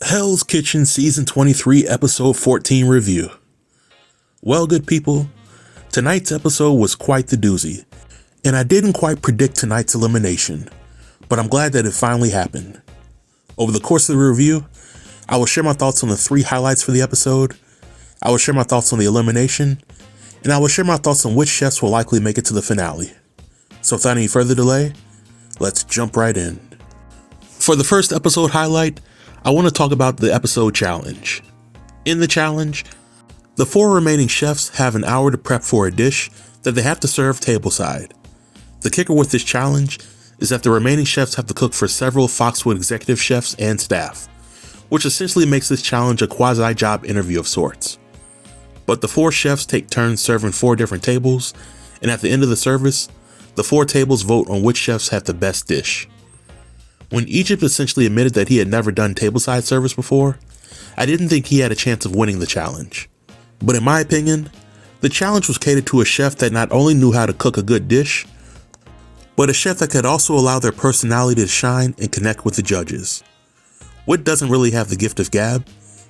Hell's Kitchen Season 23 Episode 14 Review. Well, good people, tonight's episode was quite the doozy, and I didn't quite predict tonight's elimination, but I'm glad that it finally happened. Over the course of the review, I will share my thoughts on the 3 highlights for the episode, I will share my thoughts on the elimination, and I will share my thoughts on which chefs will likely make it to the finale. So without any further delay, let's jump right in. For the first episode highlight, I want to talk about the episode challenge. In the challenge, the 4 remaining chefs have an hour to prep for a dish that they have to serve tableside. The kicker with this challenge is that the remaining chefs have to cook for several Foxwoods executive chefs and staff, which essentially makes this challenge a quasi-job interview of sorts. But the 4 chefs take turns serving 4 different tables, and at the end of the service, the 4 tables vote on which chefs have the best dish. When Egypt essentially admitted that he had never done tableside service before, I didn't think he had a chance of winning the challenge. But in my opinion, the challenge was catered to a chef that not only knew how to cook a good dish, but a chef that could also allow their personality to shine and connect with the judges. Whit doesn't really have the gift of gab,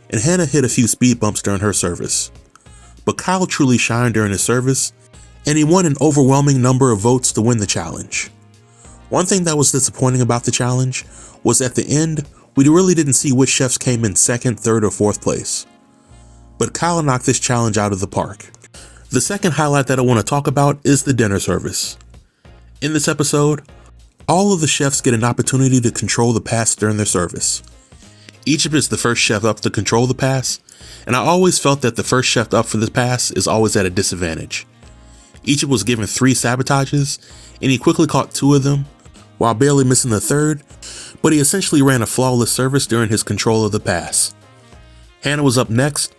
and Hannah hit a few speed bumps during her service. But Kyle truly shined during his service, and he won an overwhelming number of votes to win the challenge. One thing that was disappointing about the challenge was at the end, we really didn't see which chefs came in 2nd, 3rd, or 4th place. But Kyle knocked this challenge out of the park. The second highlight that I want to talk about is the dinner service. In this episode, all of the chefs get an opportunity to control the pass during their service. Egypt is the first chef up to control the pass, and I always felt that the first chef up for the pass is always at a disadvantage. Egypt was given 3 sabotages, and he quickly caught 2 of them, while barely missing the 3rd, but he essentially ran a flawless service during his control of the pass. Hannah was up next,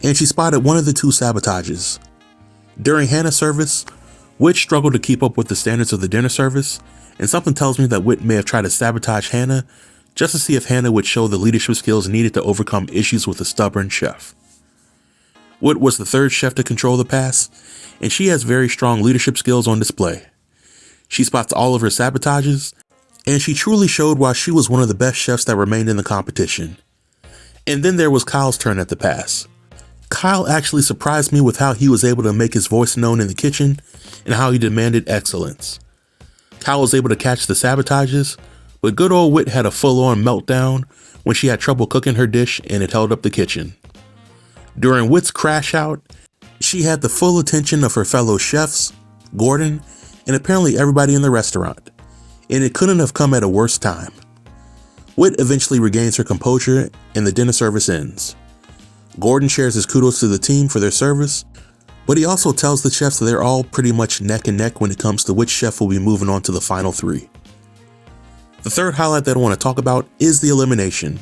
and she spotted one of the 2 sabotages. During Hannah's service, Whit struggled to keep up with the standards of the dinner service, and something tells me that Whit may have tried to sabotage Hannah just to see if Hannah would show the leadership skills needed to overcome issues with a stubborn chef. Whit was the 3rd chef to control the pass, and she has very strong leadership skills on display. She spots all of her sabotages, and she truly showed why she was one of the best chefs that remained in the competition. And then there was Kyle's turn at the pass. Kyle actually surprised me with how he was able to make his voice known in the kitchen and how he demanded excellence. Kyle was able to catch the sabotages, but good old Whit had a full-on meltdown when she had trouble cooking her dish and it held up the kitchen. During Whit's crash out, she had the full attention of her fellow chefs, Gordon, and apparently everybody in the restaurant, and it couldn't have come at a worse time. Whit eventually regains her composure and the dinner service ends. Gordon shares his kudos to the team for their service, but he also tells the chefs that they're all pretty much neck and neck when it comes to which chef will be moving on to the final 3. The third highlight that I want to talk about is the elimination.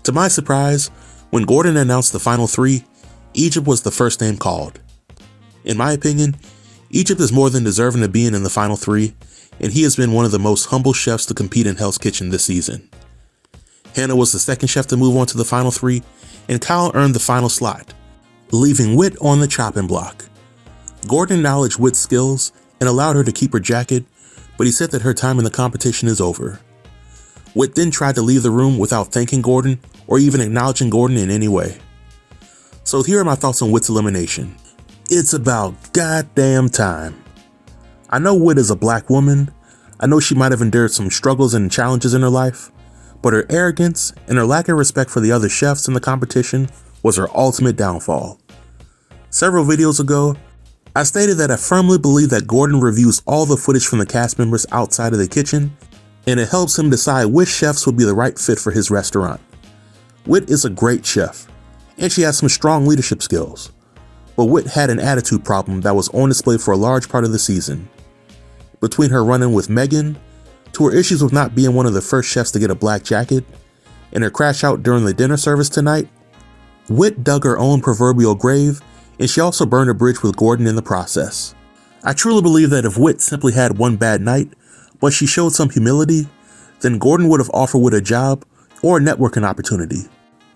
To my surprise, when Gordon announced the final 3, Egypt was the first name called. In my opinion, Egypt is more than deserving of being in the final 3, and he has been one of the most humble chefs to compete in Hell's Kitchen this season. Hannah was the 2nd chef to move on to the final 3, and Kyle earned the final slot, leaving Whit on the chopping block. Gordon acknowledged Whit's skills and allowed her to keep her jacket, but he said that her time in the competition is over. Whit then tried to leave the room without thanking Gordon or even acknowledging Gordon in any way. So here are my thoughts on Whit's elimination. It's about goddamn time. I know Whit is a black woman. I know she might have endured some struggles and challenges in her life, but her arrogance and her lack of respect for the other chefs in the competition was her ultimate downfall. Several videos ago, I stated that I firmly believe that Gordon reviews all the footage from the cast members outside of the kitchen, and it helps him decide which chefs would be the right fit for his restaurant. Whit is a great chef, and she has some strong leadership skills. But Whit had an attitude problem that was on display for a large part of the season. Between her run-in with Megan, to her issues with not being one of the first chefs to get a black jacket, and her crash out during the dinner service tonight, Whit dug her own proverbial grave, and she also burned a bridge with Gordon in the process. I truly believe that if Whit simply had one bad night, but she showed some humility, then Gordon would have offered Whit a job or a networking opportunity.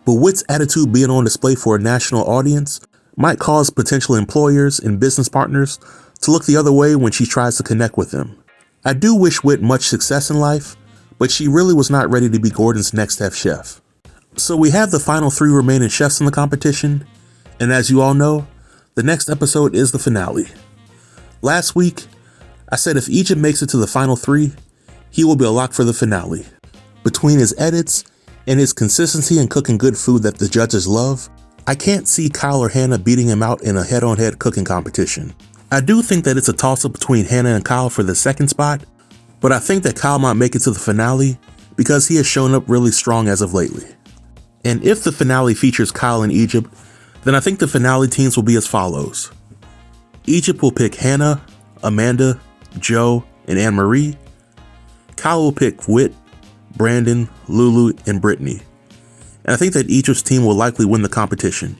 But Whit's attitude being on display for a national audience might cause potential employers and business partners to look the other way when she tries to connect with them. I do wish Whit much success in life, but she really was not ready to be Gordon's next head chef. So we have the final 3 remaining chefs in the competition, and as you all know, the next episode is the finale. Last week, I said if Egypt makes it to the final 3, he will be a lock for the finale. Between his edits and his consistency in cooking good food that the judges love, I can't see Kyle or Hannah beating him out in a head-on-head cooking competition. I do think that it's a toss-up between Hannah and Kyle for the second spot, but I think that Kyle might make it to the finale because he has shown up really strong as of lately. And if the finale features Kyle and Egypt, then I think the finale teams will be as follows. Egypt will pick Hannah, Amanda, Joe, and Anne-Marie. Kyle will pick Whit, Brandon, Lulu, and Brittany. And I think that Egypt's team will likely win the competition.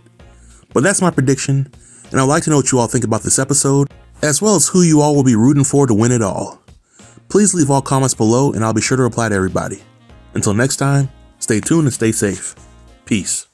But that's my prediction, and I'd like to know what you all think about this episode, as well as who you all will be rooting for to win it all. Please leave all comments below, and I'll be sure to reply to everybody. Until next time, stay tuned and stay safe. Peace.